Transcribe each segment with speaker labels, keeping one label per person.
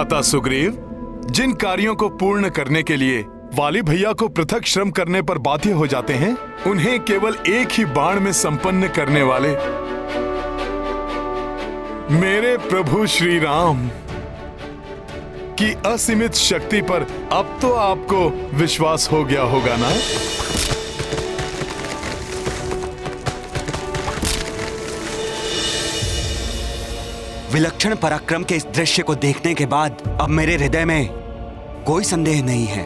Speaker 1: भ्राता सुग्रीव, जिन कार्यों को पूर्ण करने के लिए वाली भैया को पृथक श्रम करने पर बाध्य हो जाते हैं, उन्हें केवल एक ही बाण में संपन्न करने वाले मेरे प्रभु श्री राम की असीमित शक्ति पर अब तो आपको विश्वास हो गया होगा ना?
Speaker 2: विलक्षण पराक्रम के इस दृश्य को देखने के बाद अब मेरे हृदय में कोई संदेह नहीं है।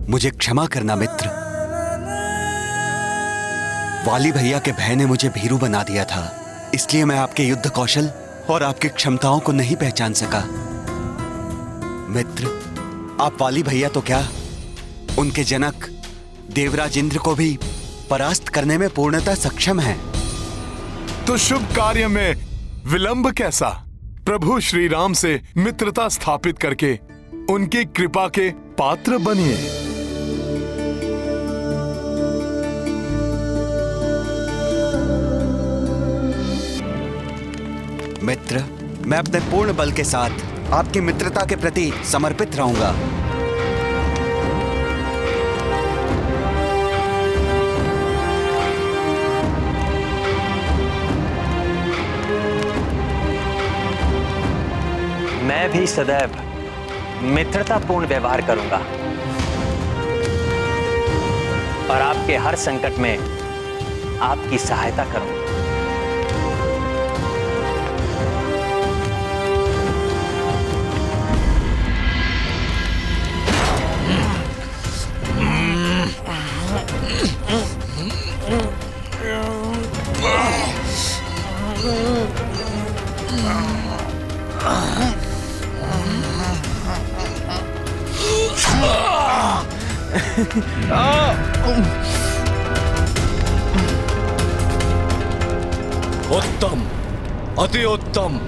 Speaker 2: मुझे क्षमा करना मित्र। वाली भैया के भय ने मुझे भीरू बना दिया था, इसलिए मैं आपके युद्ध कौशल और आपकी क्षमताओं को नहीं पहचान सका। मित्र, आप वाली भैया तो क्या, उनके जनक देवराज इंद्र को भी परास्त करने में पूर्णतः सक्षम हैं।
Speaker 1: तो शुभ कार्य में विलंब कैसा? प्रभु श्री राम से मित्रता स्थापित करके उनकी कृपा के पात्र बनिए।
Speaker 2: मित्र, मैं अपने पूर्ण बल के साथ आपकी मित्रता के प्रति समर्पित रहूंगा।
Speaker 3: मैं भी सदैव मित्रतापूर्ण व्यवहार करूंगा और आपके हर संकट में आपकी सहायता करूंगा।
Speaker 4: उत्तम, अति उत्तम।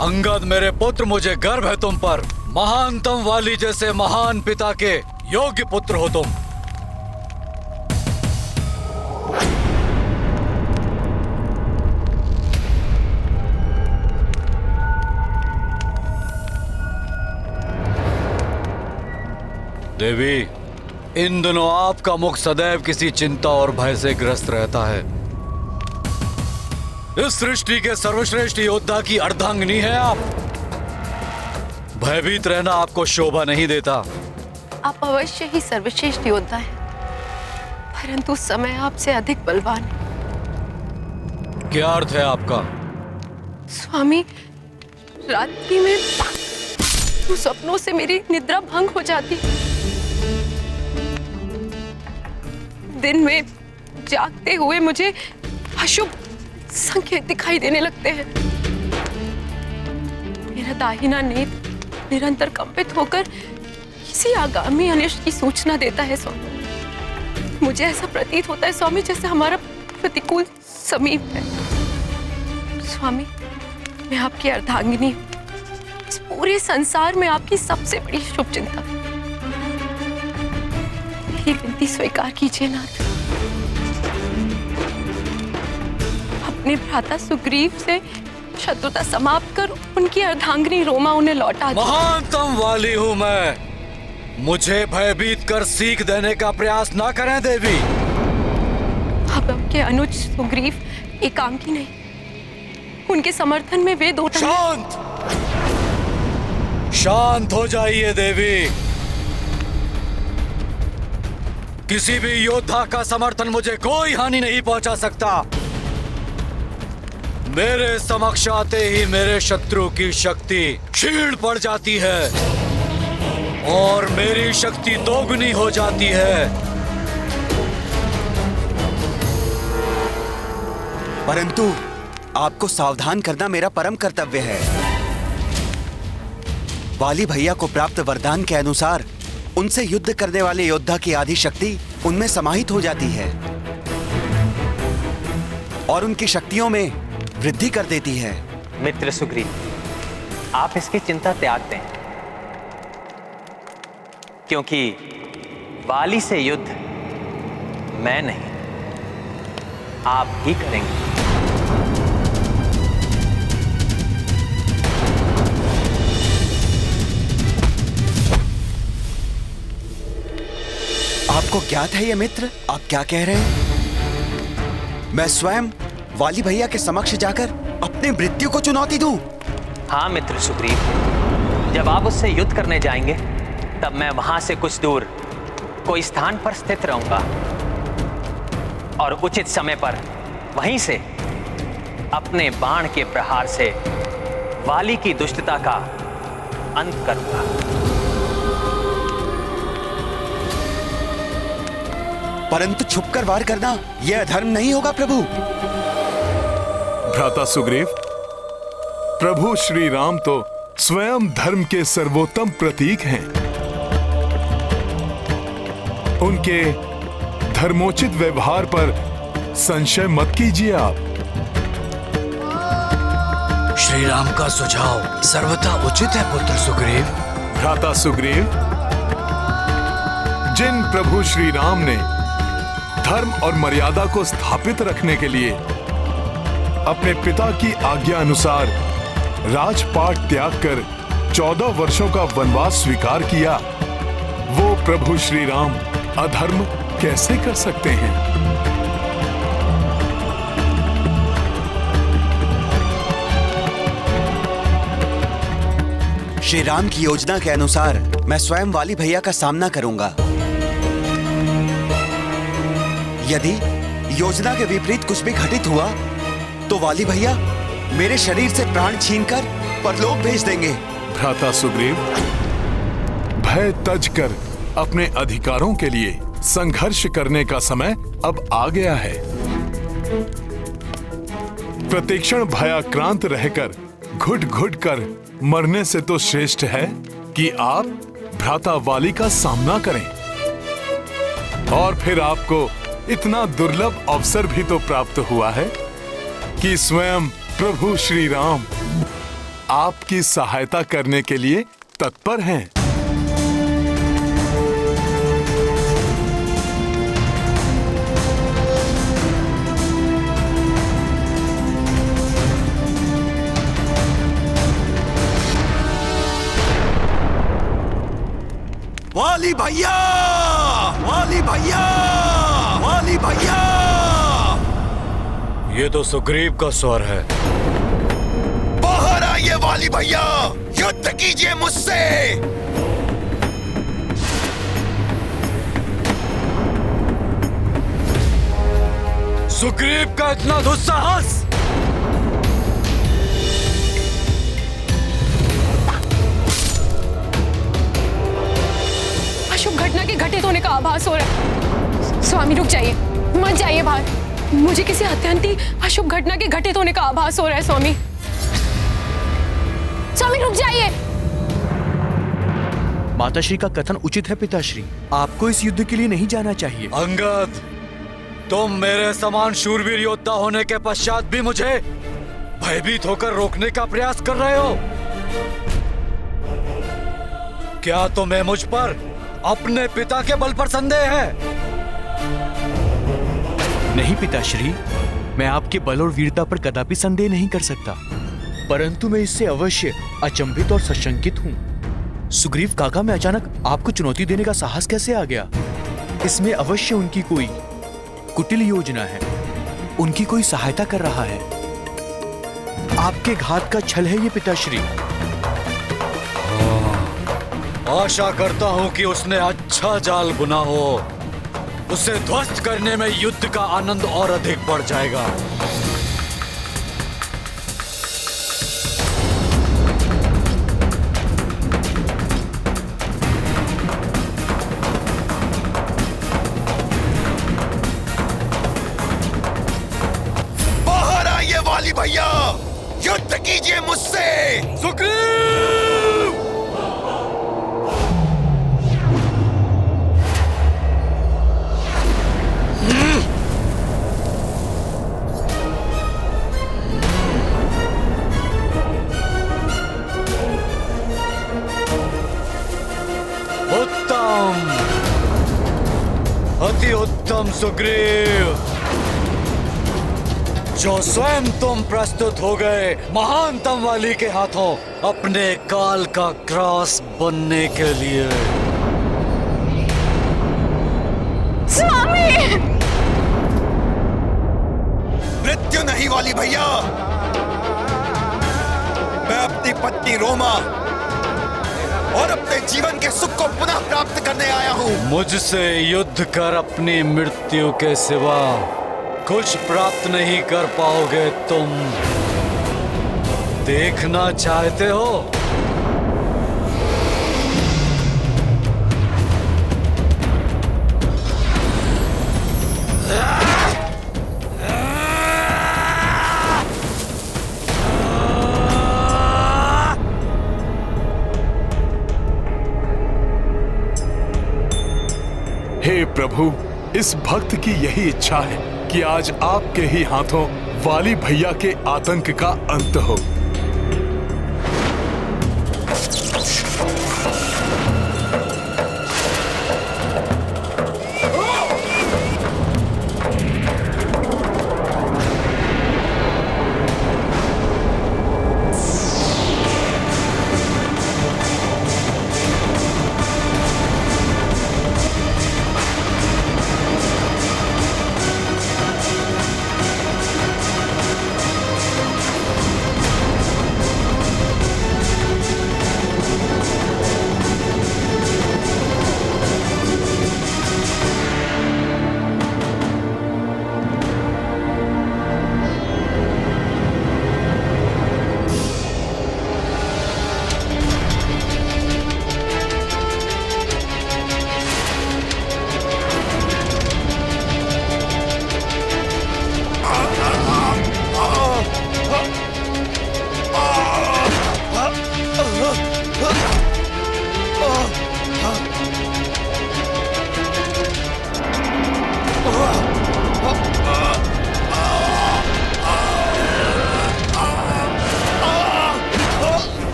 Speaker 4: अंगद मेरे पुत्र, मुझे गर्व है तुम पर। महानतम वाली जैसे महान पिता के योग्य पुत्र हो तुम। देवी, इन दिनों आपका मुख सदैव किसी चिंता और भय से ग्रस्त रहता है। इस सृष्टि के सर्वश्रेष्ठ योद्धा की अर्धांगिनी है आप। भयभीत रहना आपको शोभा नहीं देता।
Speaker 5: आप अवश्य ही सर्वश्रेष्ठ योद्धा हैं, परंतु समय आपसे अधिक बलवान है।
Speaker 4: क्या अर्थ है आपका?
Speaker 5: स्वामी, रात्रि में सपनों से मेरी निद्रा भंग हो जाती, दिन में जागते हुए मुझे अशुभ संकेत दिखाई देने लगते हैं। मेरा दाहिना नेत्र निरंतर कंपित होकर किसी आगामी अनिष्ट की सूचना देता है स्वामी। मुझे ऐसा प्रतीत होता है स्वामी जैसे हमारा प्रतिकूल समीप है। स्वामी, मैं आपकी अर्धांगिनी हूँ, इस पूरे संसार में आपकी सबसे बड़ी शुभचिंता। मेरी विनती स्वीकार कीजिए नाथ। अपने भ्राता सुग्रीव से शत्रुता समाप्त कर उनकी अर्धांगिनी रोमा उन्हें लौटा दे।
Speaker 4: महानतम वाली हूं मैं, मुझे भयभीत कर सीख देने का प्रयास ना करें देवी।
Speaker 5: अब आपके अनुज सुग्रीव एकांकी नहीं, उनके समर्थन में वे दो
Speaker 4: शांत शांत हो जाइए देवी। किसी भी योद्धा का समर्थन मुझे कोई हानि नहीं पहुंचा सकता। मेरे समक्ष आते ही मेरे शत्रु की शक्ति क्षीण पड़ जाती है और मेरी शक्ति दोगुनी हो जाती है।
Speaker 2: परंतु आपको सावधान करना मेरा परम कर्तव्य है। वाली भैया को प्राप्त वरदान के अनुसार उनसे युद्ध करने वाले योद्धा की आदि शक्ति उनमें समाहित हो जाती है और उनकी शक्तियों में वृद्धि कर देती है।
Speaker 3: मित्र सुग्रीव, आप इसकी चिंता त्याग दें, क्योंकि वाली से युद्ध मैं नहीं, आप ही करेंगे।
Speaker 2: आपको ज्ञात है ये मित्र, आप क्या कह रहे हैं? मैं स्वयं वाली भैया के समक्ष जाकर अपनी मृत्यु को चुनौती दूं?
Speaker 3: हाँ मित्र सुग्रीव, जब आप उससे युद्ध करने जाएंगे तब मैं वहां से कुछ दूर कोई स्थान पर स्थित रहूंगा और उचित समय पर वहीं से अपने बाण के प्रहार से वाली की दुष्टता का अंत करूंगा।
Speaker 2: परंतु छुपकर वार करना यह अधर्म नहीं होगा प्रभु।
Speaker 1: भ्राता सुग्रीव, प्रभु श्री राम तो स्वयं धर्म के सर्वोत्तम प्रतीक हैं। उनके धर्मोचित व्यवहार पर संशय मत कीजिए आप।
Speaker 4: श्री राम का सुझाव सर्वथा उचित है पुत्र सुग्रीव।
Speaker 1: भ्राता सुग्रीव, जिन प्रभु श्री राम ने धर्म और मर्यादा को स्थापित रखने के लिए अपने पिता की आज्ञा अनुसार राजपाट त्याग कर 14 वर्षों का वनवास स्वीकार किया, वो प्रभु श्री राम अधर्म कैसे कर सकते हैं?
Speaker 2: श्री राम की योजना के अनुसार मैं स्वयं वाली भैया का सामना करूंगा। यदि योजना के विपरीत कुछ भी घटित हुआ तो वाली भैया मेरे शरीर से प्राण छीनकर परलोक भेज देंगे।
Speaker 1: भ्राता सुग्रीव, भय तज कर अपने अधिकारों के लिए संघर्ष करने का समय अब आ गया है। प्रतिक्षण भयाक्रांत रहकर घुट घुट कर मरने से तो श्रेष्ठ है कि आप भ्राता वाली का सामना करें। और फिर आपको इतना दुर्लभ अवसर भी तो प्राप्त हुआ है कि स्वयं प्रभु श्री राम आपकी सहायता करने के लिए तत्पर हैं।
Speaker 2: वाली भैया, वाली भैया, वाली भैया।
Speaker 4: ये तो सुग्रीव का स्वर है।
Speaker 2: बाहर आइए वाली भैया, युद्ध कीजिए मुझसे।
Speaker 4: सुग्रीव का इतना दुस्साहस!
Speaker 5: अशुभ घटना के घटित होने का आभास हो रहा है। स्वामी रुक जाइए, मत जाइए बाहर। मुझे किसी अत्यंत अशुभ घटना के घटित होने का आभास हो रहा है। स्वामी, स्वामी रुक जाइए।
Speaker 6: माताश्री का कथन उचित है पिताश्री, आपको इस युद्ध के लिए नहीं जाना चाहिए।
Speaker 4: अंगद, तुम मेरे समान शूरवीर योद्धा होने के पश्चात भी मुझे भयभीत होकर रोकने का प्रयास कर रहे हो। क्या तुम्हें मुझ पर अपने पिता के बल पर संदेह है?
Speaker 6: नहीं पिताश्री, मैं आपके बल और वीरता पर कदापि संदेह नहीं कर सकता, परंतु मैं इससे अवश्य अचंभित और सशंकित हूँ। सुग्रीव काका में अचानक आपको चुनौती देने का साहस कैसे आ गया? इसमें अवश्य उनकी कोई कुटिल योजना है, उनकी कोई सहायता कर रहा है। आपके घात का छल है ये पिताश्री।
Speaker 4: आशा करता हूं कि उसने अच्छा जाल बुना हो। उसे ध्वस्त करने में युद्ध का आनंद और अधिक बढ़ जाएगा।
Speaker 2: बाहर आइए वाली भैया, युद्ध कीजिए मुझसे।
Speaker 4: सुग्रीव! उत्तम। उत्तम सुग्रीव, जो स्वयं तुम प्रस्तुत हो गए महानतम वाली के हाथों अपने काल का क्रॉस बनने के लिए।
Speaker 5: स्वामी!
Speaker 2: मृत्यु नहीं वाली भैया, मैं अपनी पत्नी रोमा और अपने जीवन के सुख को पुनः प्राप्त करने आया हूँ।
Speaker 4: मुझसे युद्ध कर अपनी मृत्यु के सिवा कुछ प्राप्त नहीं कर पाओगे तुम। देखना चाहते हो?
Speaker 1: हे प्रभु, इस भक्त की यही इच्छा है कि आज आपके ही हाथों वाली भैया के आतंक का अंत हो।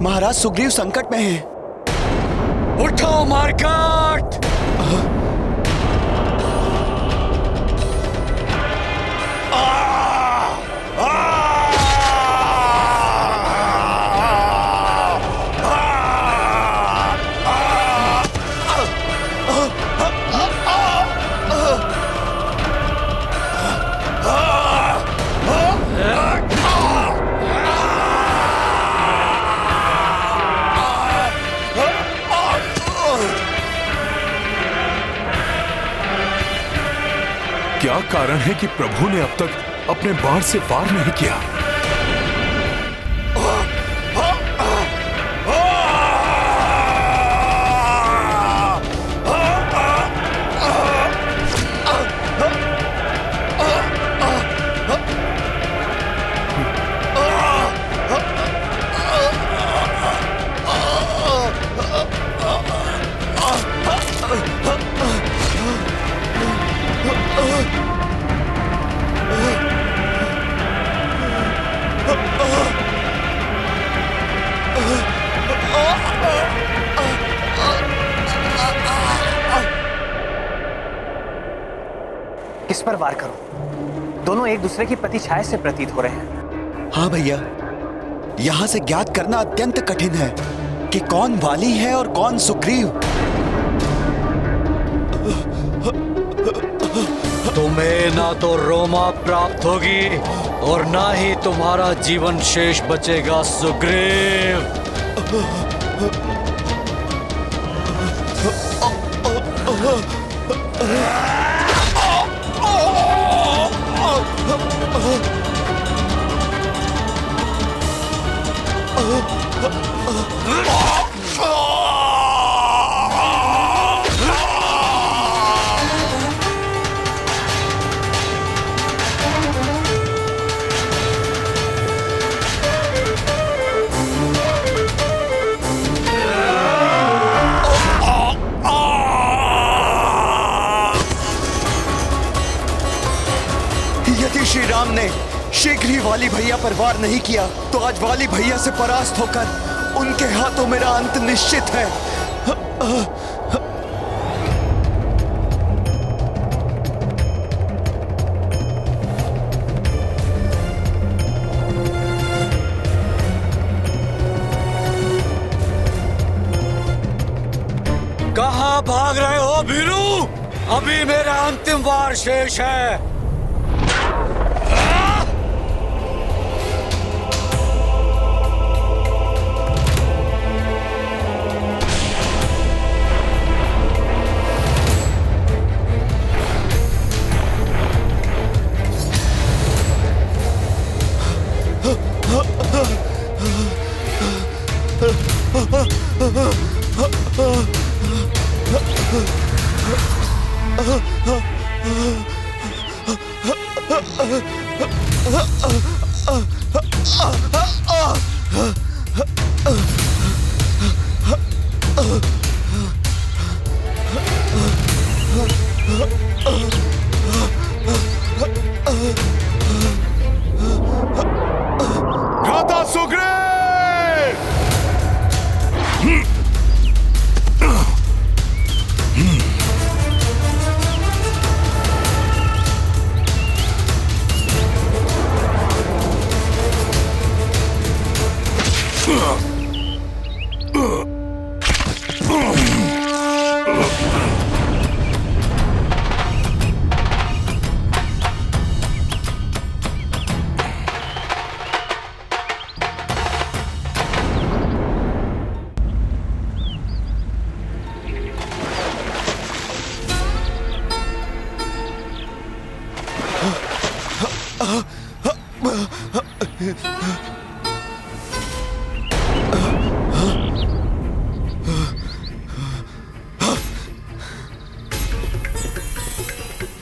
Speaker 2: महाराज सुग्रीव संकट में हैं।
Speaker 4: उठो मार्कट!
Speaker 1: क्या कारण है कि प्रभु ने अब तक अपने बाण से वार नहीं किया?
Speaker 3: किस पर वार करूं? दोनों एक दूसरे की प्रतिछाया से प्रतीत हो रहे हैं।
Speaker 2: हाँ भैया, यहां से ज्ञात करना अत्यंत कठिन है कि कौन वाली है और कौन सुग्रीव।
Speaker 4: तुम्हें ना तो रोमा प्राप्त होगी और ना ही तुम्हारा जीवन शेष बचेगा सुग्रीव।
Speaker 2: यदि श्री राम ने शीघ्र ही वाली भैया पर वार नहीं किया तो आज वाली भैया से परास्त होकर उनके हाथों मेरा अंत निश्चित है।
Speaker 4: कहाँ भाग रहे हो भीरू? अभी मेरा अंतिम वार शेष है।
Speaker 1: भ्राता सुग्रीव!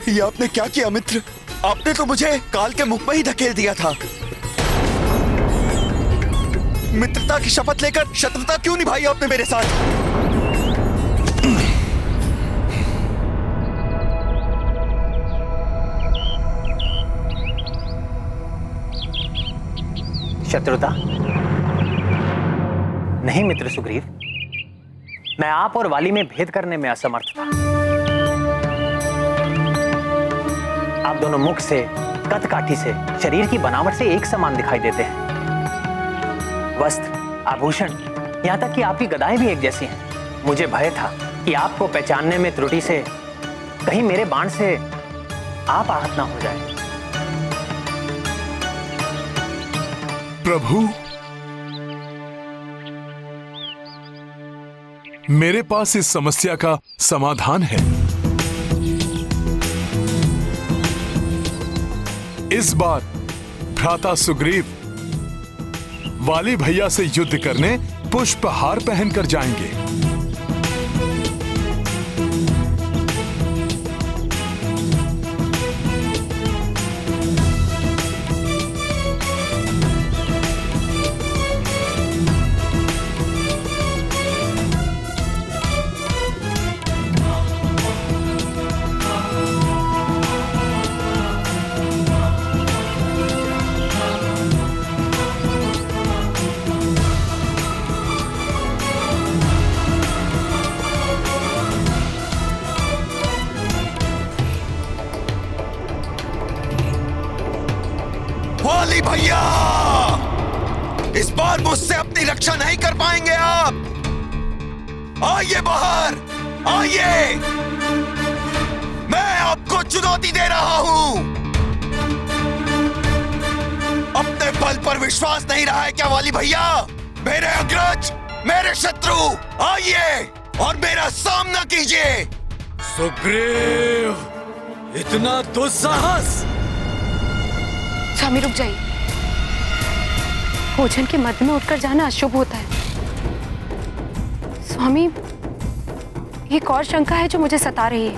Speaker 2: ये आपने क्या किया मित्र? आपने तो मुझे काल के मुख में ही धकेल दिया था। मित्रता की शपथ लेकर शत्रुता क्यों निभाई आपने मेरे साथ?
Speaker 3: शत्रुता? नहीं मित्र सुग्रीव, मैं आप और वाली में भेद करने में असमर्थ था। आप दोनों मुख से, कद काठी से, शरीर की बनावट से एक समान दिखाई देते हैं। वस्त्र, आभूषण, यहां तक कि आपकी गदाएं भी एक जैसी हैं। मुझे भय था कि आपको पहचानने में त्रुटि से कहीं मेरे बाण से आप आहत ना हो जाए।
Speaker 1: प्रभु, मेरे पास इस समस्या का समाधान है। इस बार भ्राता सुग्रीव वाली भैया से युद्ध करने पुष्पहार पहनकर जाएंगे।
Speaker 2: वाली भैया, इस बार मुझसे अपनी रक्षा नहीं कर पाएंगे आप। आइए बाहर, आइए, मैं आपको चुनौती दे रहा हूं। अपने बल पर विश्वास नहीं रहा है क्या वाली भैया? मेरे अग्रज, मेरे शत्रु, आइए और मेरा सामना कीजिए।
Speaker 4: सुग्रीव, इतना दुस्साहस?
Speaker 5: स्वामी रुक जाइए। भोजन के मध्य में उठकर जाना अशुभ होता है। स्वामी, एक और शंका है जो मुझे सता रही है।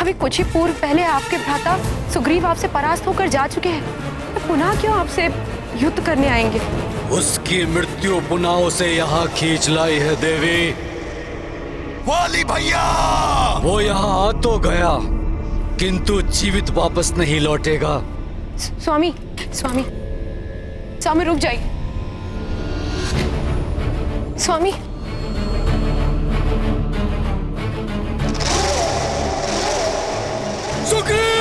Speaker 5: अभी कुछ ही पूर्व पहले आपके भ्राता सुग्रीव आपसे परास्त होकर जा चुके हैं, तो पुनः क्यों आपसे युद्ध करने आएंगे?
Speaker 4: उसकी मृत्यु पुनः उसे यहाँ खींच लाई है देवी।
Speaker 2: वाली भैया,
Speaker 4: वो यहाँ आ तो गया, किंतु जीवित वापस नहीं लौटेगा।
Speaker 5: स्वामी स्वामी स्वामी रुक जाइए। स्वामी
Speaker 4: सुग्रीव!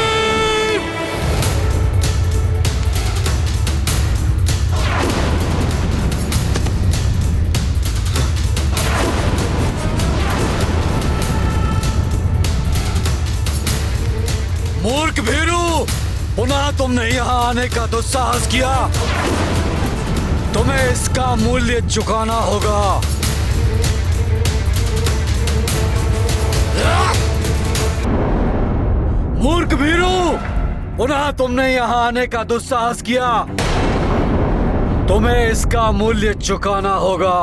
Speaker 4: मूर्ख भीरू, पुनः तुमने यहां आने का दुस्साहस किया। तुम्हें इसका मूल्य चुकाना होगा। मूर्ख भीरू, पुनः तुमने यहां आने का दुस्साहस किया। तुम्हें इसका मूल्य चुकाना होगा।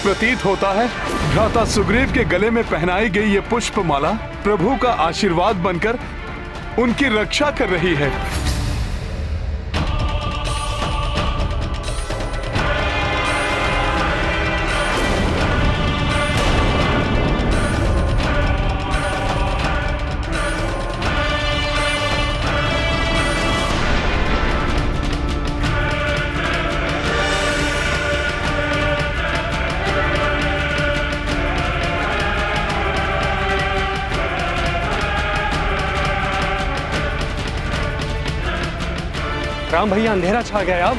Speaker 1: प्रतीत होता है भ्राता सुग्रीव के गले में पहनाई गई ये पुष्पमाला प्रभु का आशीर्वाद बनकर उनकी रक्षा कर रही है।
Speaker 7: राम भैया, अंधेरा छा गया अब।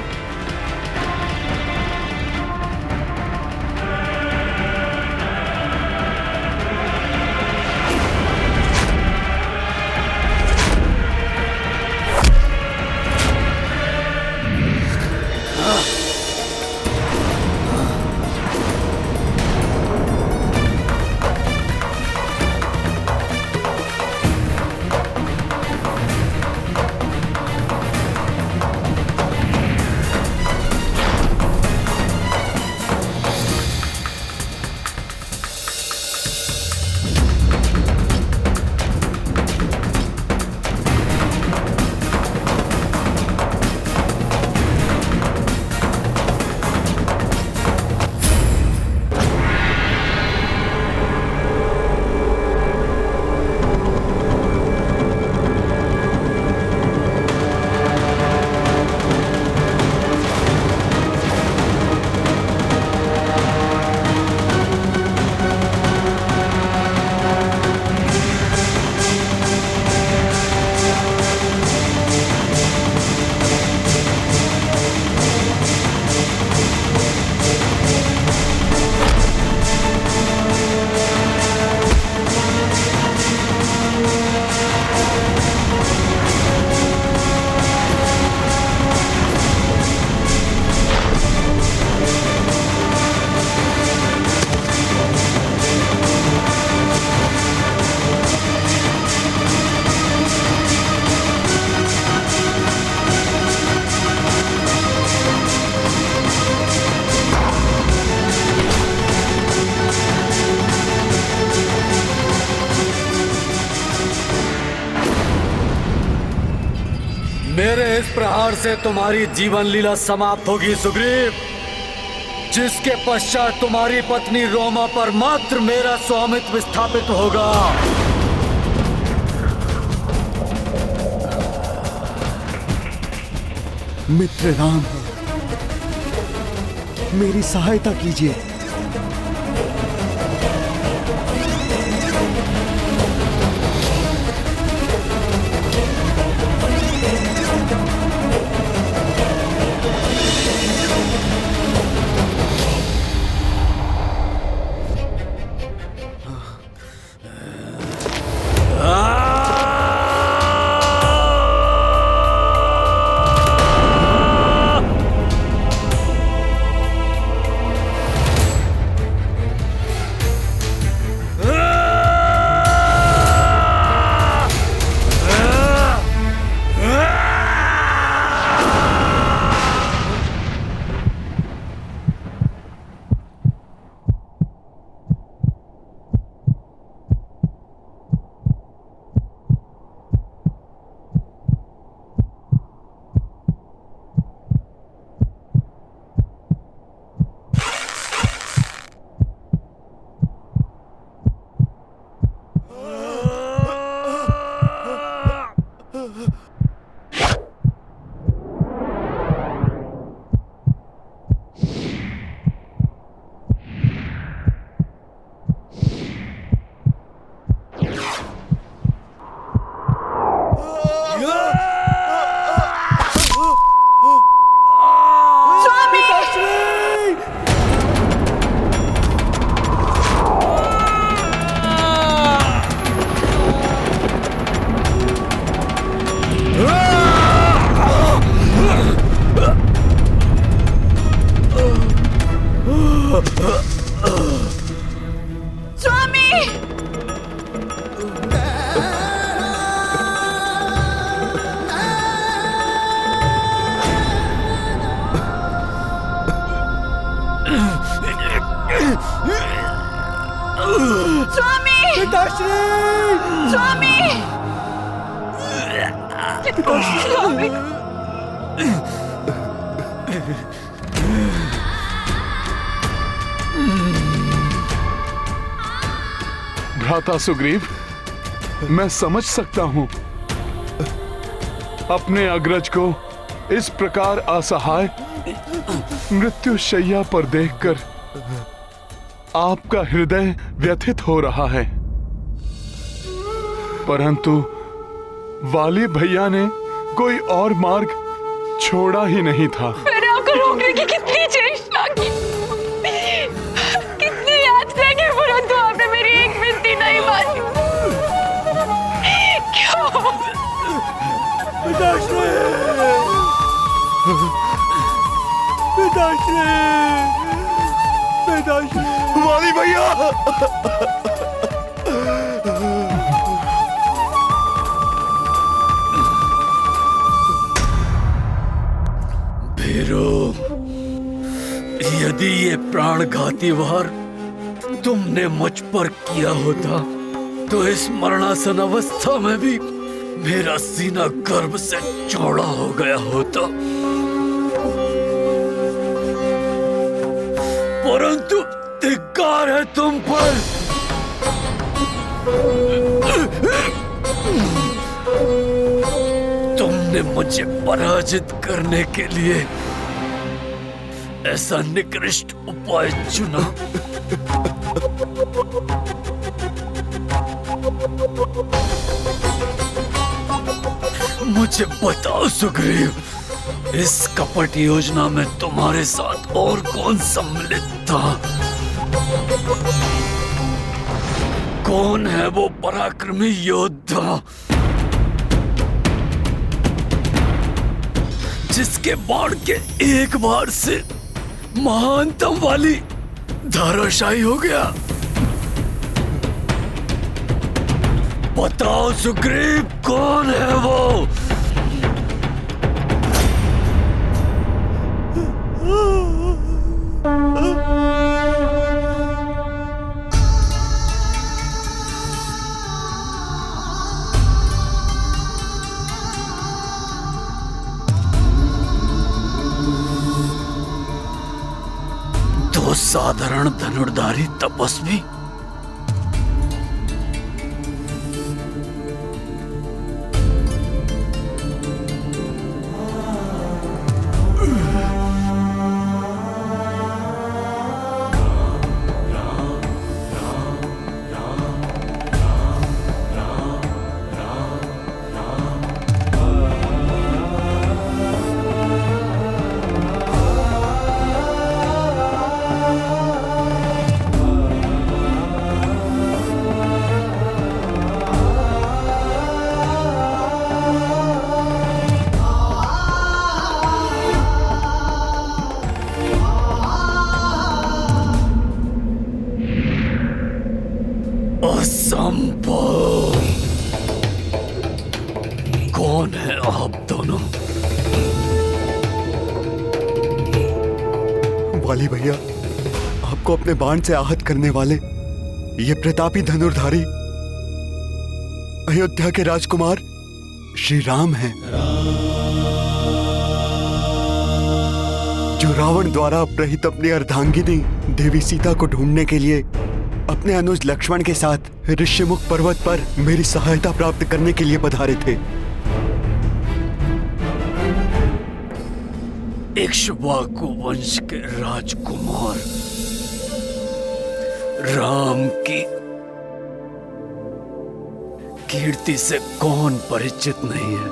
Speaker 4: मेरे इस प्रहार से तुम्हारी जीवन लीला समाप्त होगी सुग्रीव, जिसके पश्चात तुम्हारी पत्नी रोमा पर मात्र मेरा स्वामित्व स्थापित होगा।
Speaker 8: मित्र राम, मेरी सहायता कीजिए।
Speaker 5: स्वामी! स्वामी! पिताश्री! स्वामी! स्वामी!
Speaker 1: भ्राता सुग्रीव, मैं समझ सकता हूं। अपने अग्रज को इस प्रकार असहाय मृत्यु शैया पर देखकर आपका हृदय व्यथित हो रहा है, परंतु वाली भैया ने कोई और मार्ग छोड़ा ही नहीं था।
Speaker 5: मैंने आपको रोकने की कितनी चेष्टा की, कितनी याचना की, परंतु आपने मेरी एक विनती नहीं मानी। क्यों?
Speaker 8: पिताश्री! पिताश्री! पिताश्री!
Speaker 2: वाली भैया!
Speaker 4: भीरू, यदि ये प्राणघाती वार तुमने मुझ पर किया होता तो इस मरणासन अवस्था में भी मेरा सीना गर्भ से चौड़ा हो गया होता, परंतु धिक्कार है तुम पर। तुमने मुझे पराजित करने के लिए ऐसा निकृष्ट उपाय चुना। मुझे बताओ सुग्रीव, इस कपट योजना में तुम्हारे साथ और कौन सम्मिलित था? कौन है वो पराक्रमी योद्धा जिसके बाण के एक बार से महानतम वाली धराशायी हो गया? बताओ सुग्रीव, कौन है वो? तो साधारण धनुर्धारी तपस्वी? असंभव! कौन है आप दोनों?
Speaker 8: वाली भैया, आपको अपने बाण से आहत करने वाले ये प्रतापी धनुर्धारी अयोध्या के राजकुमार श्री राम हैं, जो रावण द्वारा अपहृत अपनी अर्धांगिनी देवी सीता को ढूंढने के लिए अपने अनुज लक्ष्मण के साथ ऋष्यमुख पर्वत पर मेरी सहायता प्राप्त करने के लिए पधारे थे।
Speaker 4: इक्ष्वाकु वंश के राजकुमार राम की कीर्ति से कौन परिचित नहीं है?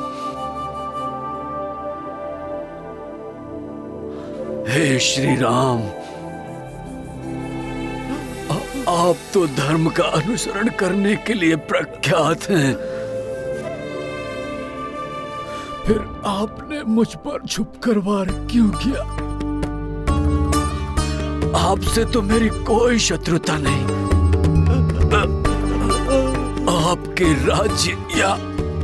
Speaker 4: हे श्री राम, आप तो धर्म का अनुसरण करने के लिए प्रख्यात हैं, फिर आपने मुझ पर छुपकर वार क्यों किया? आपसे तो मेरी कोई शत्रुता नहीं। आपके राज्य या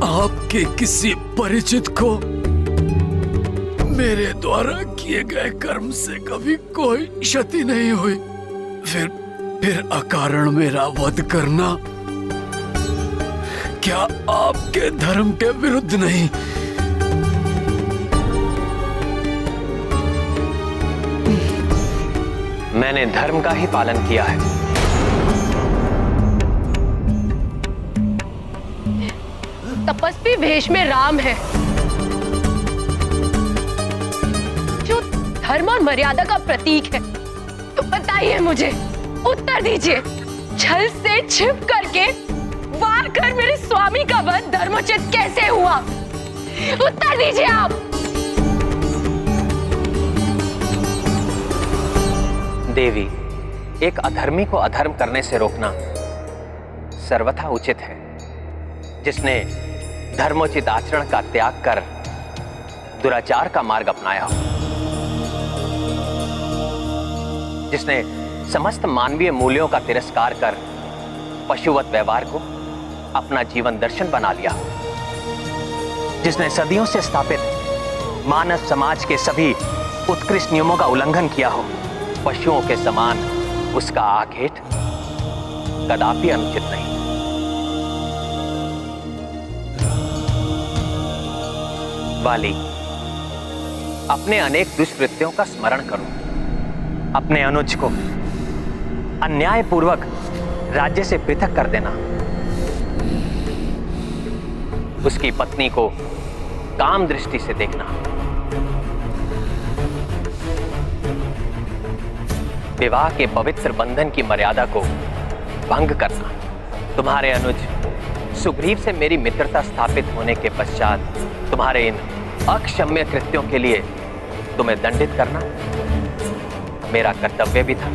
Speaker 4: आपके किसी परिचित को मेरे द्वारा किए गए कर्म से कभी कोई क्षति नहीं हुई। फिर अकारण मेरा वध करना क्या आपके धर्म के विरुद्ध नहीं?
Speaker 3: मैंने धर्म का ही पालन किया है।
Speaker 5: तपस्वी वेश में राम है जो धर्म और मर्यादा का प्रतीक है। तो बताइए मुझे, उत्तर दीजिए, छल से छिप करके वार कर मेरे स्वामी का वध धर्मोचित कैसे हुआ? उत्तर दीजिए आप।
Speaker 3: देवी, एक अधर्मी को अधर्म करने से रोकना सर्वथा उचित है। जिसने धर्मोचित आचरण का त्याग कर दुराचार का मार्ग अपनाया हो, जिसने समस्त मानवीय मूल्यों का तिरस्कार कर पशुवत व्यवहार को अपना जीवन दर्शन बना लिया, जिसने सदियों से स्थापित मानव समाज के सभी उत्कृष्ट नियमों का उल्लंघन किया हो, पशुओं के समान उसका आखेट कदापि अनुचित नहीं। वाली, अपने अनेक दुष्कृत्यों का स्मरण करो। अपने अनुज को अन्यायपूर्वक राज्य से पृथक कर देना, उसकी पत्नी को काम दृष्टि से देखना, विवाह के पवित्र बंधन की मर्यादा को भंग करना, तुम्हारे अनुज सुग्रीव से मेरी मित्रता स्थापित होने के पश्चात तुम्हारे इन अक्षम्य कृत्यों के लिए तुम्हें दंडित करना मेरा कर्तव्य भी था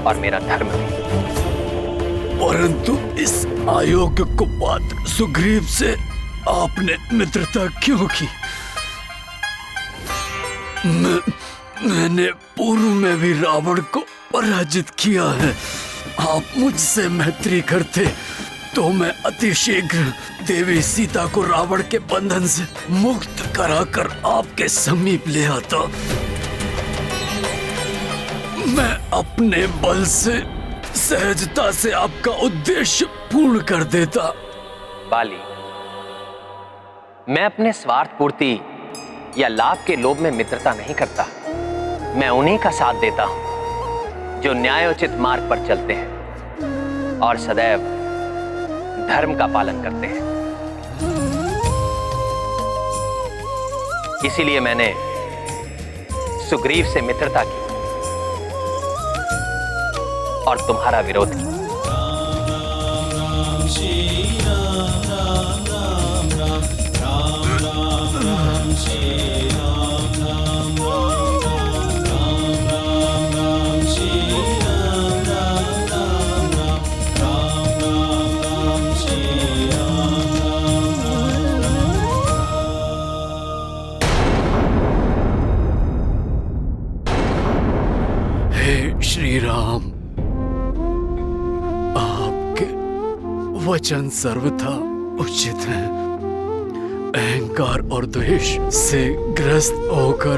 Speaker 3: और मेरा धर्म भी।
Speaker 4: परंतु इस अयोग्य कुपात्र सुग्रीव से आपने मित्रता क्यों की? मैंने पूर्व में भी रावण को पराजित किया है। आप मुझसे मैत्री करते तो मैं अतिशीघ्र देवी सीता को रावण के बंधन से मुक्त कराकर आपके समीप ले आता। मैं अपने बल से सहजता से आपका उद्देश्य पूर्ण कर देता।
Speaker 3: बाली, मैं अपने स्वार्थ पूर्ति या लाभ के लोभ में मित्रता नहीं करता। मैं उन्हीं का साथ देता हूं जो न्यायोचित मार्ग पर चलते हैं और सदैव धर्म का पालन करते हैं। इसीलिए मैंने सुग्रीव से मित्रता की और तुम्हारा विरोध किया।
Speaker 4: श्री राम, आपके वचन सर्वथा उचित हैं। अहंकार और द्वेष से ग्रस्त होकर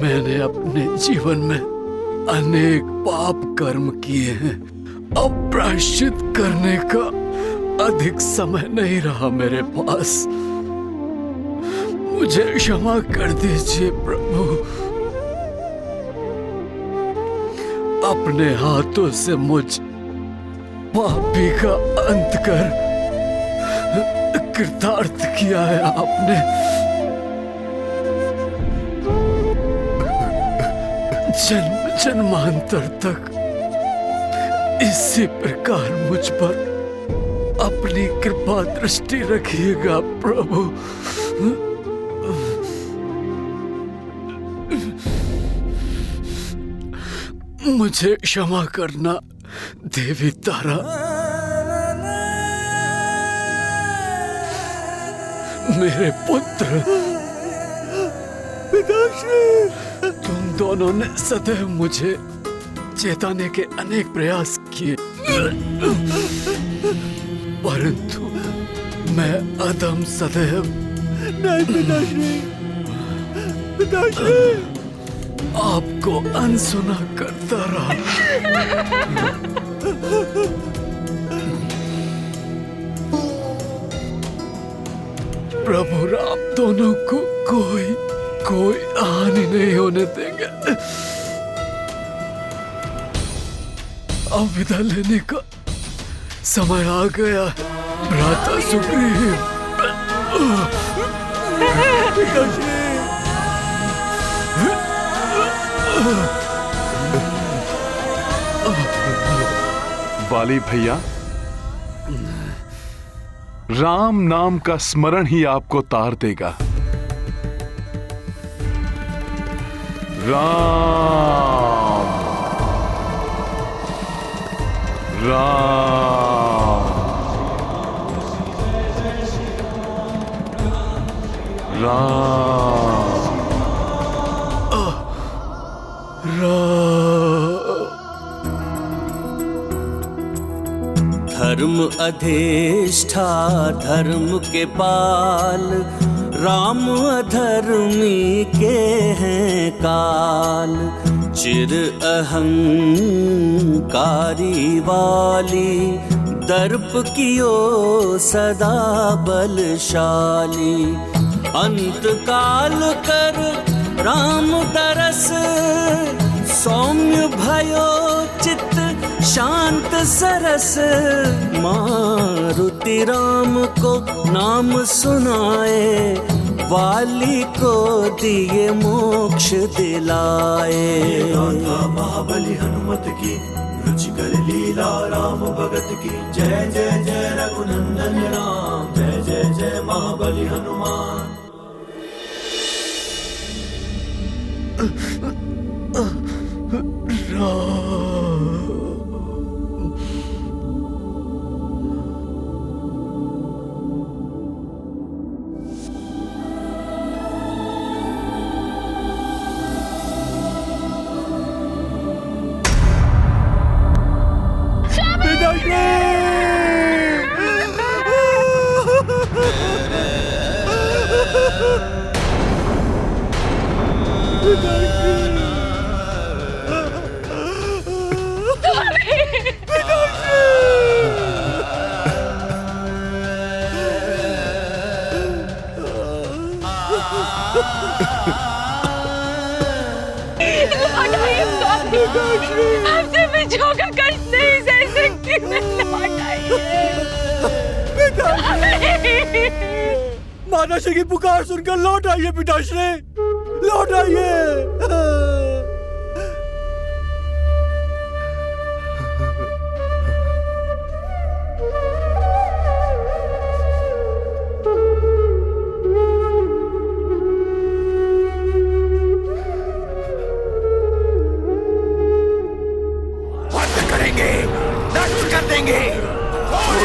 Speaker 4: मैंने अपने जीवन में अनेक पाप कर्म किए हैं। अब प्रायश्चित करने का अधिक समय नहीं रहा मेरे पास। मुझे क्षमा कर दीजिए प्रभु। अपने हाथों से मुझ पापी का अंत कर कृतार्थ किया है आपने। जन्म जन्मांतर तक इसी प्रकार मुझ पर अपनी कृपा दृष्टि रखिएगा प्रभु। मुझे क्षमा करना देवी तारा। मेरे पुत्र, पिताश्री, तुम दोनों ने सदैव मुझे चेताने के अनेक प्रयास किए, परंतु मैं अदम सदैव नहीं पिताश्री, आपको अनसुना करता रहा। प्रभु राम दोनों को कोई हानि नहीं होने देंगे। अब विदा लेने का समय आ गया है, भ्राता सुग्रीव।
Speaker 1: वाली भैया, राम नाम का स्मरण ही आपको तार देगा। राम राम
Speaker 9: धर्म अधिष्ठा धर्म के पाल, राम अधर्मी के हैं काल। चिर अहंकारी वाली, दर्प कियो सदा बलशाली। अंत काल कर राम दरस, सौम्य भयो चित्त शांत सरस। मारुति राम को नाम सुनाए, वाली को दिए मोक्ष दिलाए।
Speaker 10: महाबली हनुमत की रुचिकर लीला, राम भगत की जय जय जय रघुनंदन राम। जय जय जय महाबली हनुमान।
Speaker 5: आपसे बिछोकर कष्ट नहीं सह सकती मैं।
Speaker 4: माताश्री की पुकार सुनकर लौट आइए पिताश्री, लौट आइए।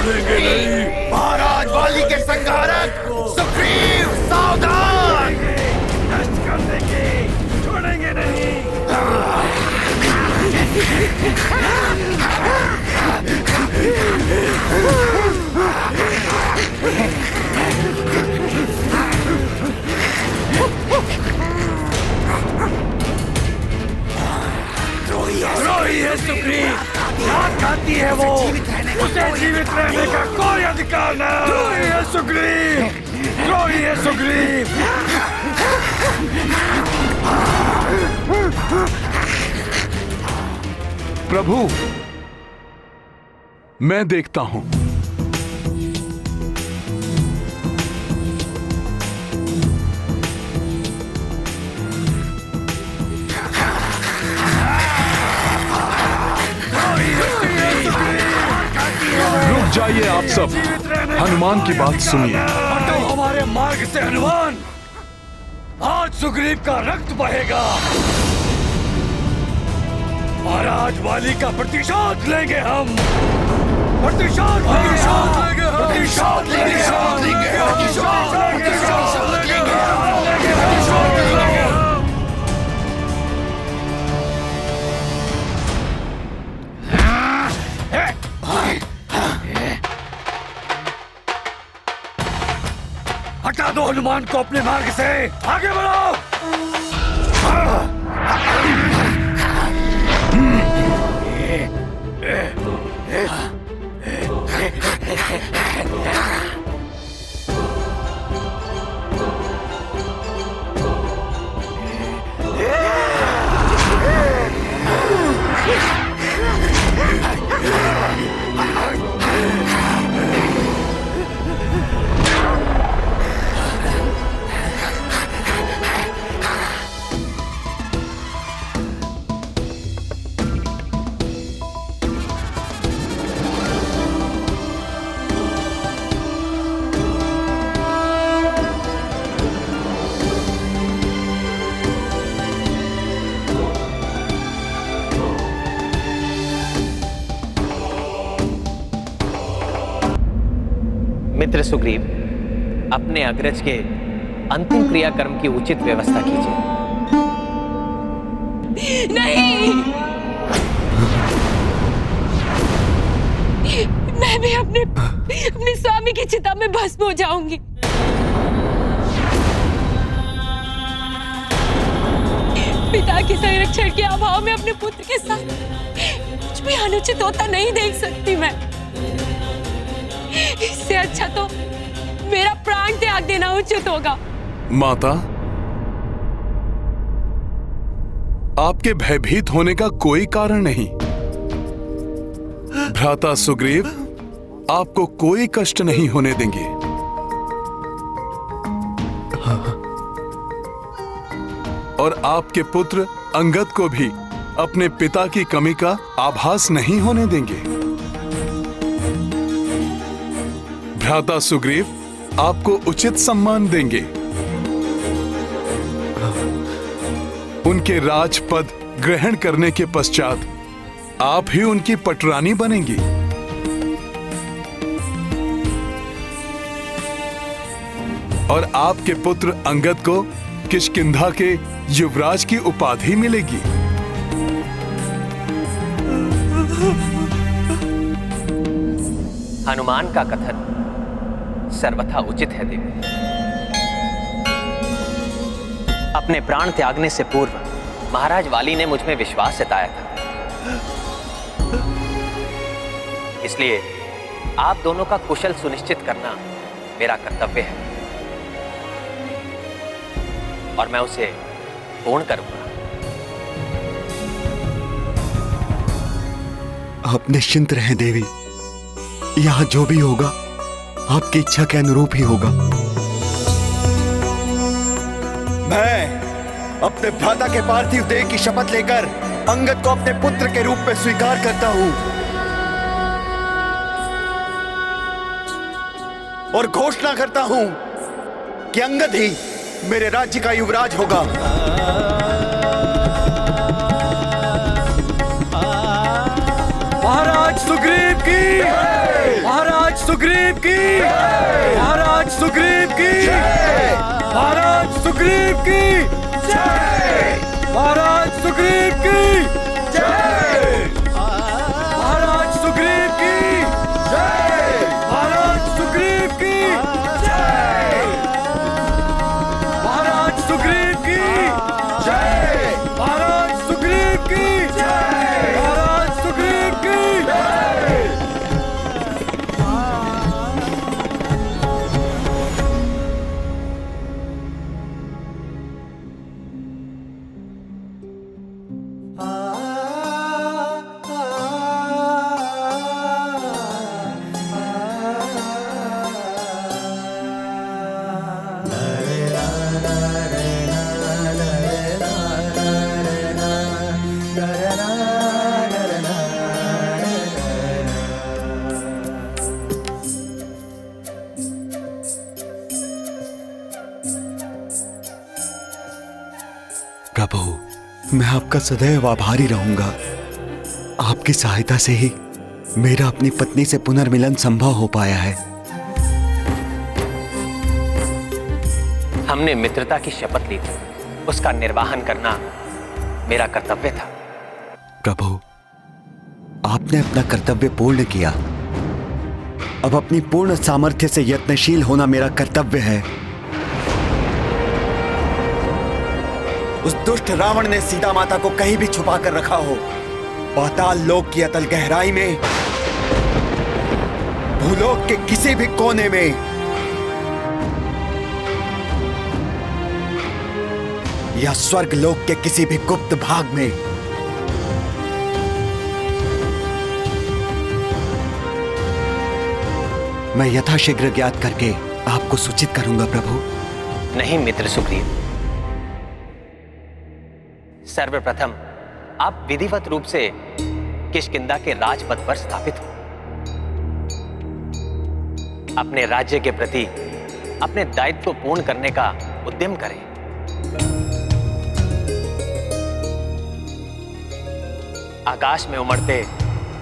Speaker 2: छोड़ेंगे नहीं। महाराज वाली के संहारक सुग्रीव सावधान। नष्ट कर देंगे, छोड़ेंगे नहीं।
Speaker 10: द्रोही है सुग्रीव, लात खाती है वो, उसे जीवित रहने का कोई अधिकार नहीं। द्रोही है सुग्रीव, द्रोही है सुग्रीव।
Speaker 1: प्रभु, मैं देखता हूं। रुक जाइए आप सब, हनुमान की बात सुनिए।
Speaker 4: हटो हमारे मार्ग से हनुमान, आज सुग्रीव का रक्त बहेगा। महाराज वाली का प्रतिशोध लेंगे हम, प्रतिशोध लेंगे हम, प्रतिशोध लेंगे हम, प्रतिशोध लेंगे हम। हनुमान को अपने मार्ग से आगे बढ़ो।
Speaker 3: मित्र सुग्रीव, अपने अग्रज के अंतिम क्रियाकर्म की उचित व्यवस्था कीजिए।
Speaker 5: नहीं, मैं भी अपने स्वामी की चिता में भस्म हो जाऊंगी। पिता के संरक्षण के अभाव में अपने पुत्र के साथ कुछ भी अनुचित होता नहीं देख सकती मैं। इससे अच्छा तो मेरा प्राण त्याग देना उचित होगा।
Speaker 1: माता, आपके भयभीत होने का कोई कारण नहीं। भ्राता सुग्रीव आपको कोई कष्ट नहीं होने देंगे। और आपके पुत्र अंगद को भी अपने पिता की कमी का आभास नहीं होने देंगे। भ्राता सुग्रीव आपको उचित सम्मान देंगे। उनके राजपद ग्रहण करने के पश्चात आप ही उनकी पटरानी बनेंगी। और आपके पुत्र अंगद को किष्किंधा के युवराज की उपाधि मिलेगी।
Speaker 3: हनुमान का कथन सर्वथा उचित है देवी। अपने प्राण त्यागने से पूर्व महाराज वाली ने मुझ में विश्वास जताया था, इसलिए आप दोनों का कुशल सुनिश्चित करना मेरा कर्तव्य है और मैं उसे पूर्ण करूंगा।
Speaker 8: आप निश्चिंत रहें देवी, यहां जो भी होगा आपकी इच्छा के अनुरूप ही होगा।
Speaker 2: मैं अपने भ्राता के पार्थिव देह की शपथ लेकर अंगद को अपने पुत्र के रूप में स्वीकार करता हूं और घोषणा करता हूं कि अंगद ही मेरे राज्य का युवराज होगा।
Speaker 4: महाराज सुग्रीव की, महाराज सुग्रीव की, महाराज सुग्रीव की, महाराज सुग्रीव की, महाराज सुग्रीव की, महाराज सुग्रीव की, महाराज सुग्रीव की, महाराज सुग्रीव की, महाराज सुग्रीव की, महाराज सुग्रीव की।
Speaker 8: प्रभु, मैं आपका सदैव आभारी रहूंगा। आपकी सहायता से ही मेरा अपनी पत्नी से पुनर्मिलन संभव हो पाया है।
Speaker 3: हमने मित्रता की शपथ ली थी, उसका निर्वाहन करना मेरा कर्तव्य था।
Speaker 8: प्रभु, आपने अपना कर्तव्य पूर्ण किया। अब अपनी पूर्ण सामर्थ्य से यत्नशील होना मेरा कर्तव्य है। उस दुष्ट रावण ने सीता माता को कहीं भी छुपा कर रखा हो, पाताल लोक की अतल गहराई में, भूलोक के किसी भी कोने में, या स्वर्ग लोक के किसी भी गुप्त भाग में। मैं यथाशीघ्र ज्ञात करके आपको सूचित करूंगा प्रभु।
Speaker 3: नहीं मित्र सुग्रीव, सर्वप्रथम आप विधिवत रूप से किष्किंधा के राजपद पर स्थापित हो। अपने राज्य के प्रति अपने दायित्व को पूर्ण करने का उद्यम करें। आकाश में उमड़ते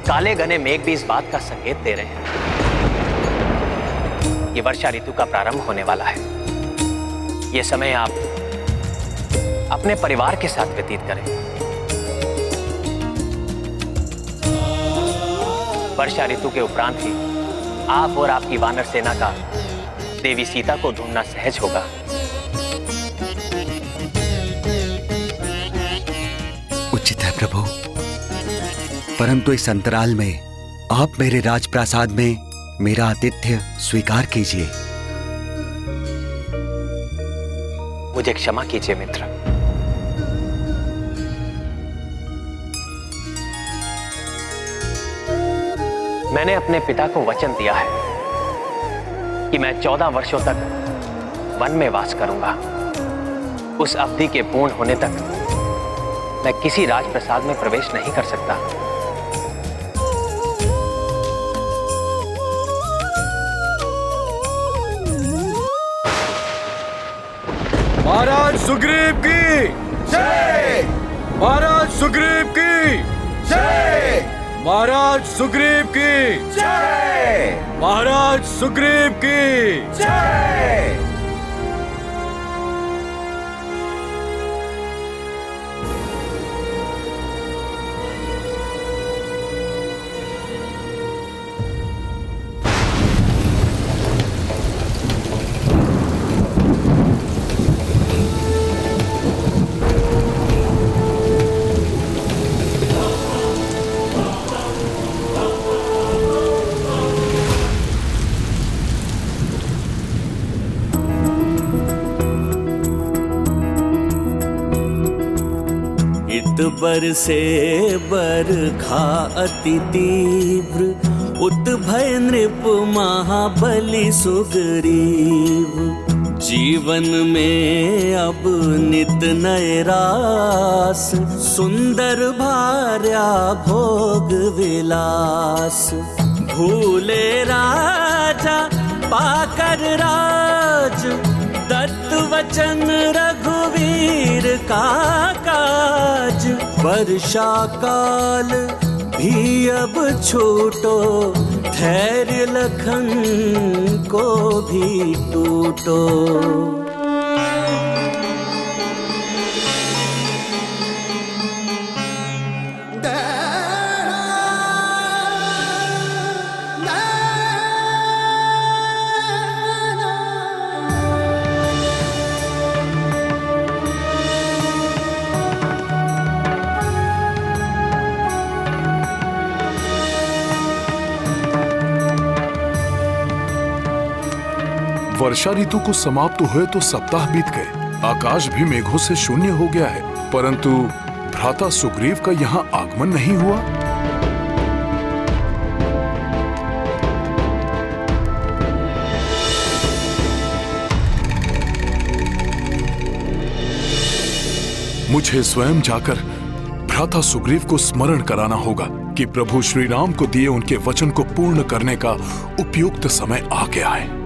Speaker 3: काले घने मेघ भी इस बात का संकेत दे रहे हैं कि वर्षा ऋतु का प्रारंभ होने वाला है। यह समय आप अपने परिवार के साथ व्यतीत करें। वर्षा ऋतु के उपरांत ही आप और आपकी वानर सेना का देवी सीता को ढूंढना सहज होगा।
Speaker 8: उचित है प्रभु, परंतु इस अंतराल में आप मेरे राजप्रासाद में मेरा आतिथ्य स्वीकार कीजिए।
Speaker 3: मुझे क्षमा कीजिए मित्र। मैंने अपने पिता को वचन दिया है कि मैं 14 वर्षों तक वन में वास करूंगा। उस अवधि के पूर्ण होने तक मैं किसी राजप्रसाद में प्रवेश नहीं कर सकता।
Speaker 4: महाराज सुग्रीव की जय! महाराज सुग्रीव की जय! महाराज सुग्रीव की जय! महाराज सुग्रीव की जय!
Speaker 9: बरसे बरखा अति तीव्र, उत भय नृप महाबली सुग्रीव। जीवन में अब नित नए रास, सुंदर भार्या भोग विलास। भूले राजा पाकर राज, दत्त वचन रघुवीर का काज। वर्षा काल भी अब छूटो, धैर्य लखन को भी टूटो।
Speaker 1: वर्षा ऋतु को समाप्त हुए तो सप्ताह बीत गए। आकाश भी मेघों से शून्य हो गया है, परंतु भ्राता सुग्रीव का यहाँ आगमन नहीं हुआ। मुझे स्वयं जाकर भ्राता सुग्रीव को स्मरण कराना होगा कि प्रभु श्री राम को दिए उनके वचन को पूर्ण करने का उपयुक्त समय आ गया है।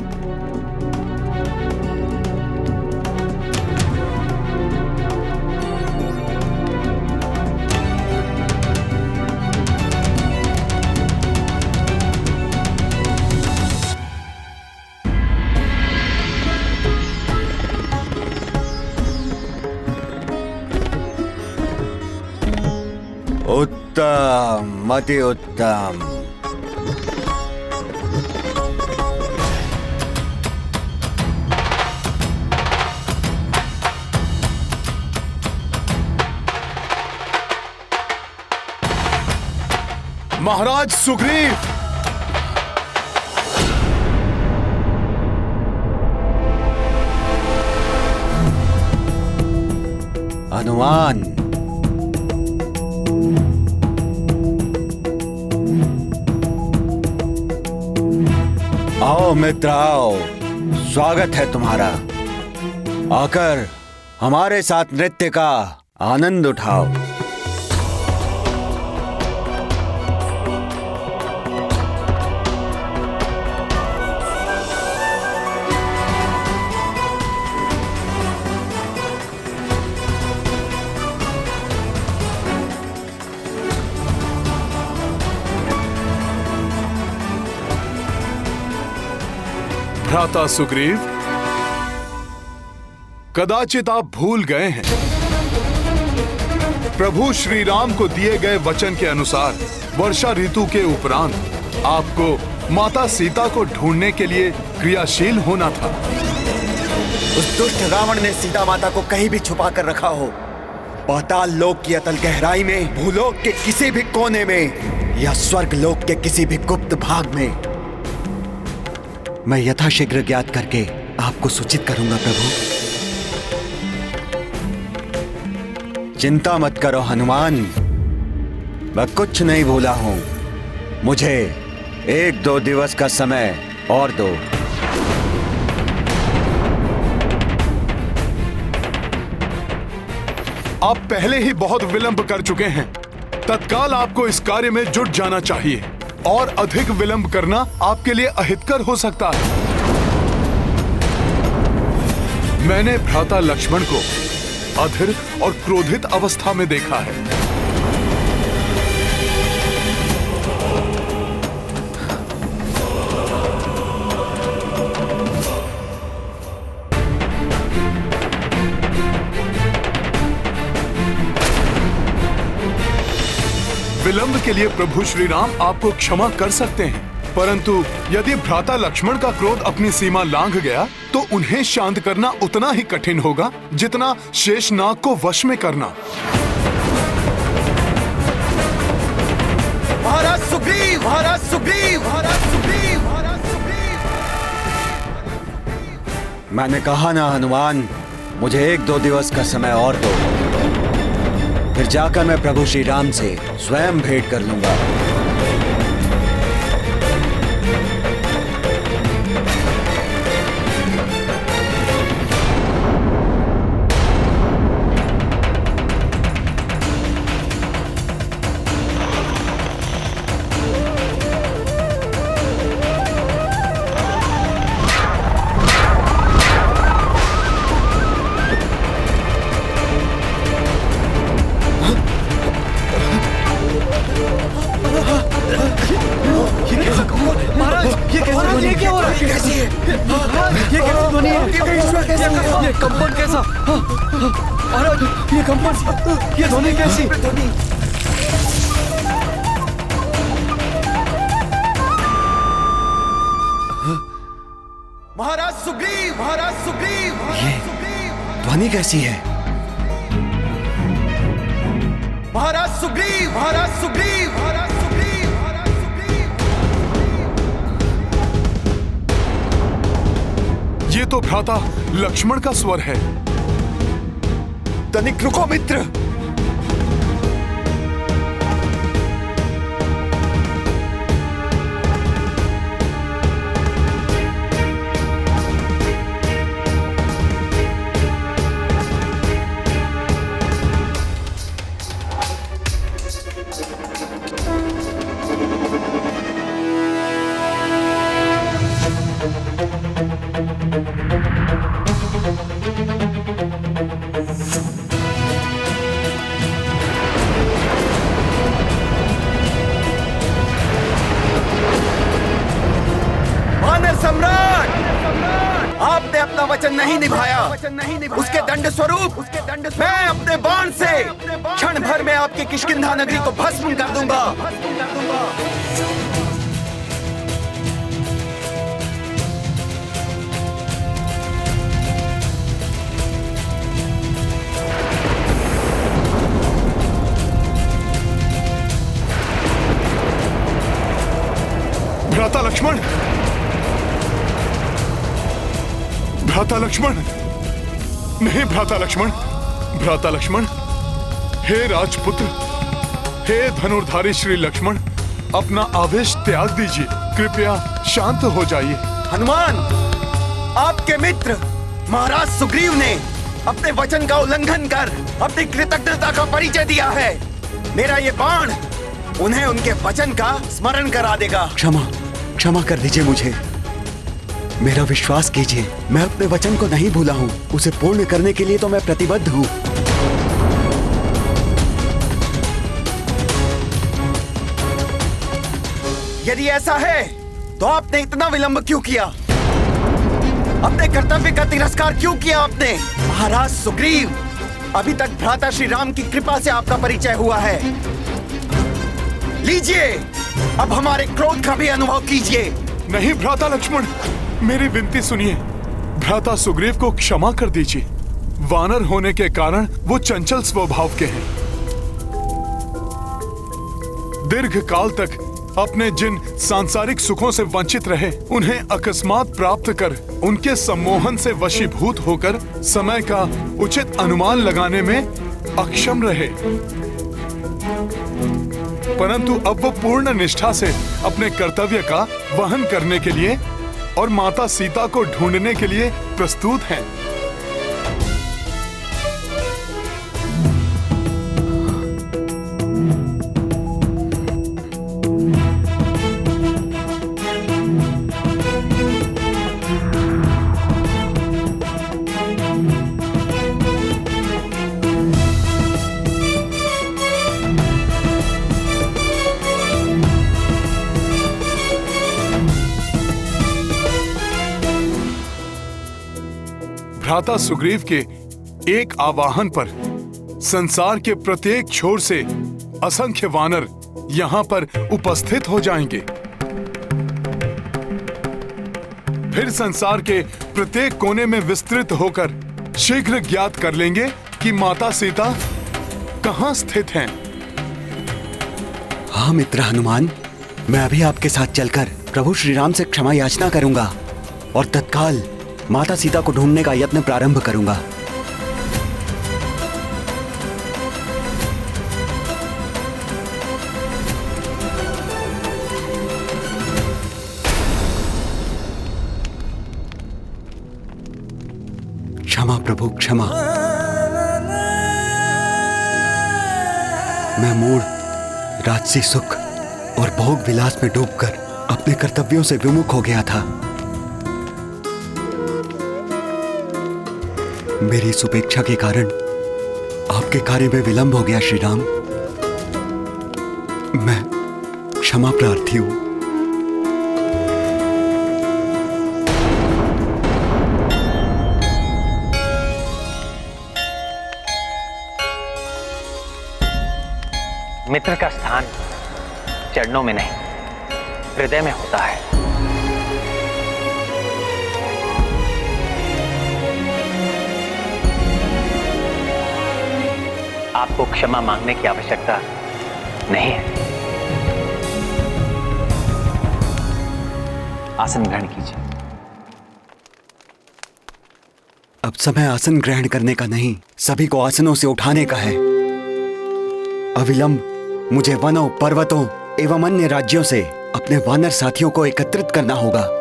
Speaker 8: उत्तम, अति उत्तम।
Speaker 1: महाराज सुग्रीव,
Speaker 8: हनुमान, आओ मित्र आओ, स्वागत है तुम्हारा। आकर हमारे साथ नृत्य का आनंद उठाओ।
Speaker 1: भ्राता सुग्रीव, कदाचित आप भूल गए हैं, प्रभु श्री राम को दिए गए वचन के अनुसार वर्षा ऋतु के उपरांत आपको माता सीता को ढूंढने के लिए क्रियाशील होना था।
Speaker 8: उस दुष्ट रावण ने सीता माता को कहीं भी छुपा कर रखा हो, पाताल लोक की अतल गहराई में, भूलोक के किसी भी कोने में या स्वर्ग लोक के किसी भी गुप्त भाग में, मैं यथाशीघ्र ज्ञात करके आपको सूचित करूंगा प्रभु। चिंता मत करो हनुमान, मैं कुछ नहीं भूला हूं। मुझे 1-2 दिवस का समय और दो।
Speaker 1: आप पहले ही बहुत विलंब कर चुके हैं। तत्काल आपको इस कार्य में जुट जाना चाहिए और अधिक विलंब करना आपके लिए अहितकर हो सकता है। मैंने भ्राता लक्ष्मण को अधीर और क्रोधित अवस्था में देखा है। विलंब के लिए प्रभु श्री राम आपको क्षमा कर सकते हैं, परंतु यदि भ्राता लक्ष्मण का क्रोध अपनी सीमा लांघ गया तो उन्हें शांत करना उतना ही कठिन होगा जितना शेषनाग को वश में करना।
Speaker 2: महाराज सुग्रीव, महाराज सुग्रीव, महाराज सुग्रीव, महाराज सुग्रीव।
Speaker 8: मैंने कहा ना हनुमान, मुझे 1-2 दिवस का समय और दो, फिर जाकर मैं प्रभु श्री राम से स्वयं भेंट कर लूंगा।
Speaker 10: ये ध्वनि कैसी?
Speaker 2: महाराज सुग्रीव, महाराज सुग्रीव,
Speaker 8: ये ध्वनि कैसी है?
Speaker 2: महाराज सुग्रीव, महाराज सुग्रीव, महाराज सुग्रीव, महाराज सुग्रीव।
Speaker 1: ये तो भ्राता लक्ष्मण का स्वर है।
Speaker 8: तनिक रुको मित्र।
Speaker 2: आपने अपना वचन नहीं निभाया। उसके दंड स्वरूप मैं अपने बाण से क्षण भर में आपकी किष्किंधा नगरी को भस्म कर दूंगा।
Speaker 1: भ्राता लक्ष्मण, भ्राता लक्ष्मण, नहीं भ्राता लक्ष्मण, भ्राता लक्ष्मण, हे राजपुत्र, हे धनुर्धारी श्री लक्ष्मण, अपना आवेश त्याग दीजिए, कृपया शांत हो जाइए।
Speaker 8: हनुमान, आपके मित्र महाराज सुग्रीव ने अपने वचन का उल्लंघन कर अपनी कृतज्ञता का परिचय दिया है। मेरा ये बाण उन्हें उनके वचन का स्मरण करा देगा। क्षमा कर दीजिए मुझे, मेरा विश्वास कीजिए, मैं अपने वचन को नहीं भूला हूँ, उसे पूर्ण करने के लिए तो मैं प्रतिबद्ध हूँ। यदि ऐसा है तो आपने इतना विलंब क्यों किया? अपने कर्तव्य का तिरस्कार क्यों किया आपने? महाराज सुग्रीव, अभी तक भ्राता श्री राम की कृपा से आपका परिचय हुआ है। लीजिए, अब हमारे क्रोध का भी अनुभव कीजिए।
Speaker 1: नहीं भ्राता लक्ष्मण, मेरी विनती सुनिए, भ्राता सुग्रीव को क्षमा कर दीजिए। वानर होने के कारण वो चंचल स्वभाव के हैं। दीर्घ काल तक अपने जिन सांसारिक सुखों से वंचित रहे, उन्हें अकस्मात प्राप्त कर उनके सम्मोहन से वशीभूत होकर समय का उचित अनुमान लगाने में अक्षम रहे। परंतु अब वो पूर्ण निष्ठा से अपने कर्तव्य का वहन करने के लिए और माता सीता को ढूंढने के लिए प्रस्तुत हैं। भ्राता सुग्रीव के एक आवाहन पर संसार के प्रत्येक छोर से असंख्य वानर यहाँ पर उपस्थित हो जाएंगे। फिर संसार के प्रत्येक कोने में विस्तृत होकर शीघ्र ज्ञात कर लेंगे कि माता सीता कहाँ स्थित हैं।
Speaker 8: हाँ मित्र हनुमान, मैं अभी आपके साथ चलकर प्रभु श्री राम से क्षमा याचना करूंगा और तत्काल माता सीता को ढूंढने का यत्न प्रारंभ करूंगा। क्षमा प्रभु, क्षमा। मैं मूढ़ राजसी सुख और भोग विलास में डूबकर अपने कर्तव्यों से विमुख हो गया था। मेरी सुपेक्षा के कारण आपके कार्य में विलंब हो गया श्री राम। मैं क्षमा प्रार्थी हूं।
Speaker 3: मित्र का स्थान चरणों में नहीं, हृदय में होता है। आपको क्षमा मांगने की आवश्यकता नहीं है। आसन ग्रहण कीजिए।
Speaker 8: अब समय आसन ग्रहण करने का नहीं, सभी को आसनों से उठाने का है। अविलंब मुझे वनों, पर्वतों एवं अन्य राज्यों से अपने वानर साथियों को एकत्रित करना होगा।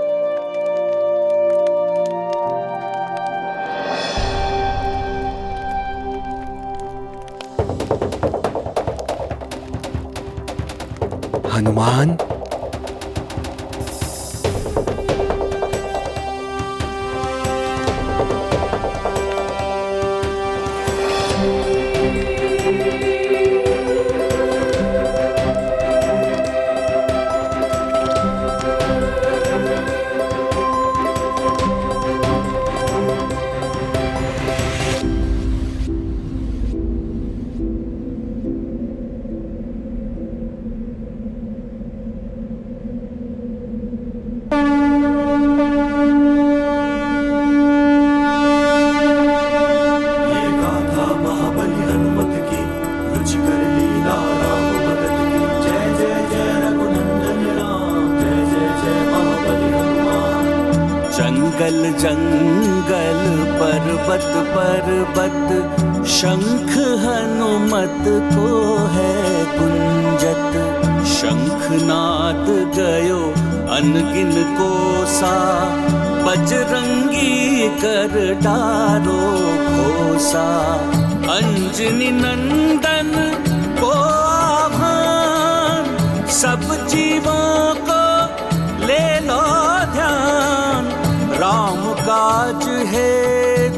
Speaker 8: हनुमान,
Speaker 9: जंगल पर्वत पर्वत शंख हनुमत को है गुंजत। शंखनाद गयो अनगिन कोसा बजरंगी कर डारो घोषा। अंजनी नंदन को आह्वान सब जीवों को ले लो ध्यान। राम काज है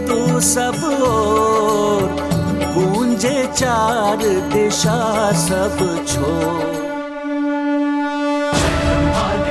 Speaker 9: तू सब ओर गूंजे चार दिशा सब छोर।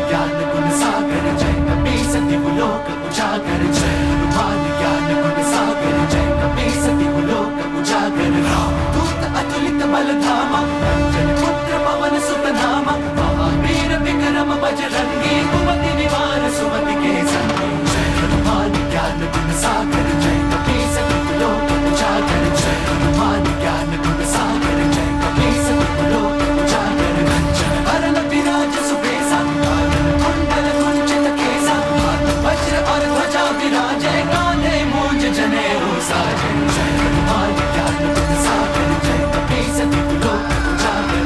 Speaker 10: ज्ञान गुण सागर जय कपी सती लोक उजागर। जय हनुमान ज्ञान गुण सागर जय कपी सती लोक उजागर। राम दूत अतुलित बल धामा अंजन पुत्र पवन सुत नामा। महावीर विक्रम बजरंगी कुमति निवार सुमति के संगी। जय हनुमान ज्ञान गुण सागर जय कपी सती लोक उजागर। जय हनुमान ज्ञान गुण सागर जय कपी सती लोक उजागर। कंचन वरण विराज सुबेसा कानन कुंडल कुंचित केसा। हाथ वज्र और ध्वजा विराजे कांधे मूंज जनेऊ साजे। जय हनुमान ज्ञान गुण सागर जय कपी सती लोक उजागर।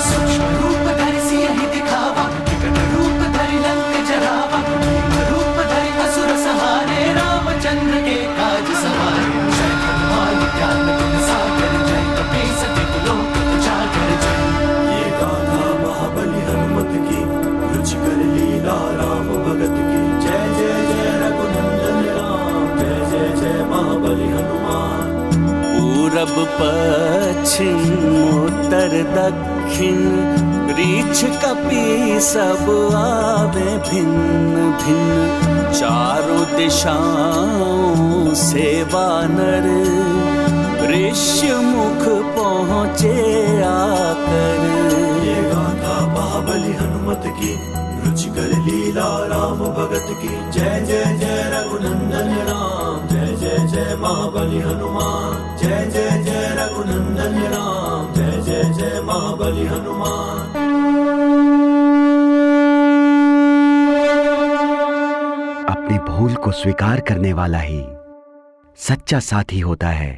Speaker 10: सूक्ष्म रूप धरि सियहि दिखावा विकट रूप धरि लंक जरावा। भीम रूप धरि असुर सहारे रामचंद्र के काज सवारे। जय हनुमान ज्ञान गुण सागर जय कपी सती लोक उजागर। ये गाथा महाबली हनुमत की रुचिकर लीला राम भगत की। जय जय जय रघुनंदन राम जय जय जय महाबली हनुमान।
Speaker 9: पूरब पश्चिम उत्तर दक्षिण रीछ कपी सब आवे भिन्न भिन्न। चारों दिशाओं से वानर ऋष्य मुख पहुँचे आकर।
Speaker 10: ये गाथा महाबली हनुमत की रुचिकर लीला राम भगत की। जय जय जय रघुनंदन राम जय जय जय महाबली हनुमान। जय जय जय रघुनंदन राम जय जय जय महाबली हनुमान।
Speaker 8: अपनी भूल को स्वीकार करने वाला ही सच्चा साथी होता है।